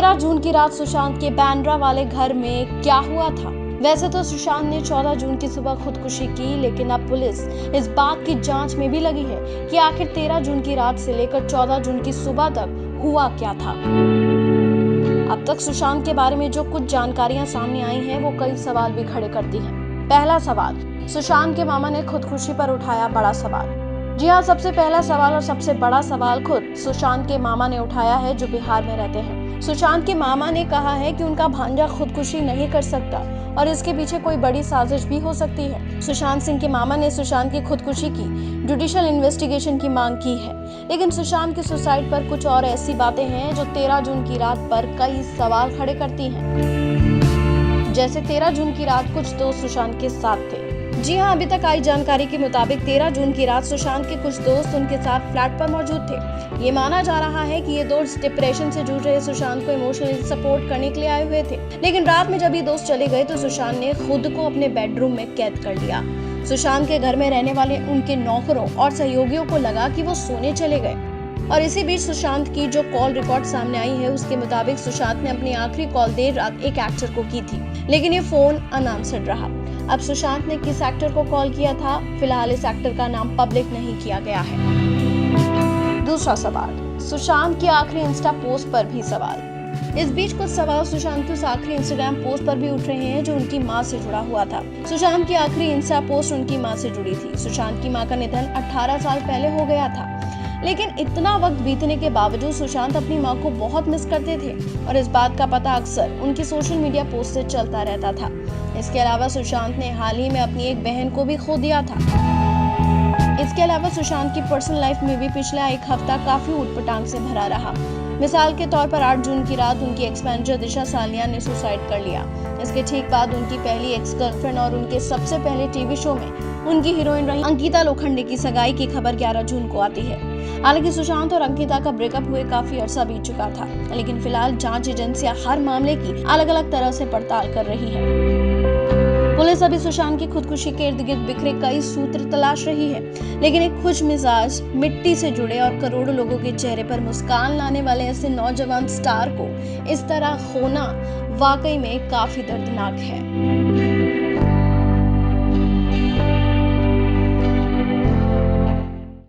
13 जून की रात सुशांत के बांद्रा वाले घर में क्या हुआ था? वैसे तो सुशांत ने 14 जून की सुबह खुदकुशी की, लेकिन अब पुलिस इस बात की जांच में भी लगी है कि आखिर 13 जून की रात से लेकर 14 जून की सुबह तक हुआ क्या था। अब तक सुशांत के बारे में जो कुछ जानकारियां सामने आई हैं, वो कई सवाल भी खड़े करती हैं। पहला सवाल, सुशांत के मामा ने खुदकुशी पर उठाया बड़ा सवाल। जी हाँ, सबसे पहला सवाल और सबसे बड़ा सवाल खुद सुशांत के मामा ने उठाया है, जो बिहार में रहते हैं। सुशांत के मामा ने कहा है कि उनका भांजा खुदकुशी नहीं कर सकता और इसके पीछे कोई बड़ी साजिश भी हो सकती है। सुशांत सिंह के मामा ने सुशांत की खुदकुशी की जुडिशियल इन्वेस्टिगेशन की मांग की है, लेकिन सुशांत के सुसाइड पर कुछ और ऐसी बातें हैं जो 13 जून की रात पर कई सवाल खड़े करती हैं। जैसे 13 जून की रात कुछ दोस्त सुशांत के साथ थे। जी हाँ, अभी तक आई जानकारी के मुताबिक 13 जून की रात सुशांत के कुछ दोस्त उनके साथ फ्लैट पर मौजूद थे। ये माना जा रहा है कि ये दोस्त डिप्रेशन से जूझ रहे सुशांत को इमोशनली सपोर्ट करने के लिए आए हुए थे, लेकिन रात में जब ये दोस्त चले गए तो सुशांत ने खुद को अपने बेडरूम में कैद कर लिया। सुशांत के घर में रहने वाले उनके नौकरों और सहयोगियों को लगा कि वो सोने चले गए, और इसी बीच सुशांत की जो कॉल रिकॉर्ड सामने आई है, उसके मुताबिक सुशांत ने अपनी आखिरी कॉल देर रात एक एक्टर को की थी, लेकिन ये फोन अनआंसर्ड रहा। अब सुशांत ने किस एक्टर को कॉल किया था, फिलहाल इस एक्टर का नाम पब्लिक नहीं किया गया है। दूसरा सवाल, सुशांत की आखिरी इंस्टा पोस्ट पर भी सवाल। इस बीच कुछ सवाल सुशांत के उस आखिरी इंस्टाग्राम पोस्ट पर भी उठ रहे हैं जो उनकी मां से जुड़ा हुआ था। सुशांत की आखिरी इंस्टा पोस्ट उनकी मां से जुड़ी थी। सुशांत की मां का निधन 18 साल पहले हो गया था, लेकिन इतना वक्त बीतने के बावजूद सुशांत अपनी मां को बहुत मिस करते थे, और इस बात का पता अक्सर उनकी सोशल मीडिया पोस्ट से चलता रहता था। इसके अलावा सुशांत ने हाल ही में अपनी एक बहन को भी खो दिया था। इसके अलावा सुशांत की पर्सनल लाइफ में भी पिछला एक हफ्ता काफी ऊटपटांग से भरा रहा। मिसाल के तौर पर 8 जून की रात उनकी एक्स मैनेजर दिशा सालिया ने सुसाइड कर लिया। इसके ठीक बाद उनकी पहली एक्स गर्लफ्रेंड और उनके सबसे पहले टीवी शो में उनकी हीरोइन रही अंकिता लोखंडे की सगाई की खबर 11 जून को आती है। हालांकि सुशांत और अंकिता का ब्रेकअप हुए काफी अरसा बीत चुका था, लेकिन फिलहाल जांच एजेंसियां हर मामले की अलग अलग तरह से पड़ताल कर रही है। पुलिस अभी सुशांत की खुदकुशी के इर्द गिर्द बिखरे कई सूत्र तलाश रही है, लेकिन एक खुशमिजाज, मिट्टी से जुड़े और करोड़ों लोगों के चेहरे पर मुस्कान लाने वाले ऐसे नौजवान स्टार को इस तरह खोना वाकई में काफी दर्दनाक है।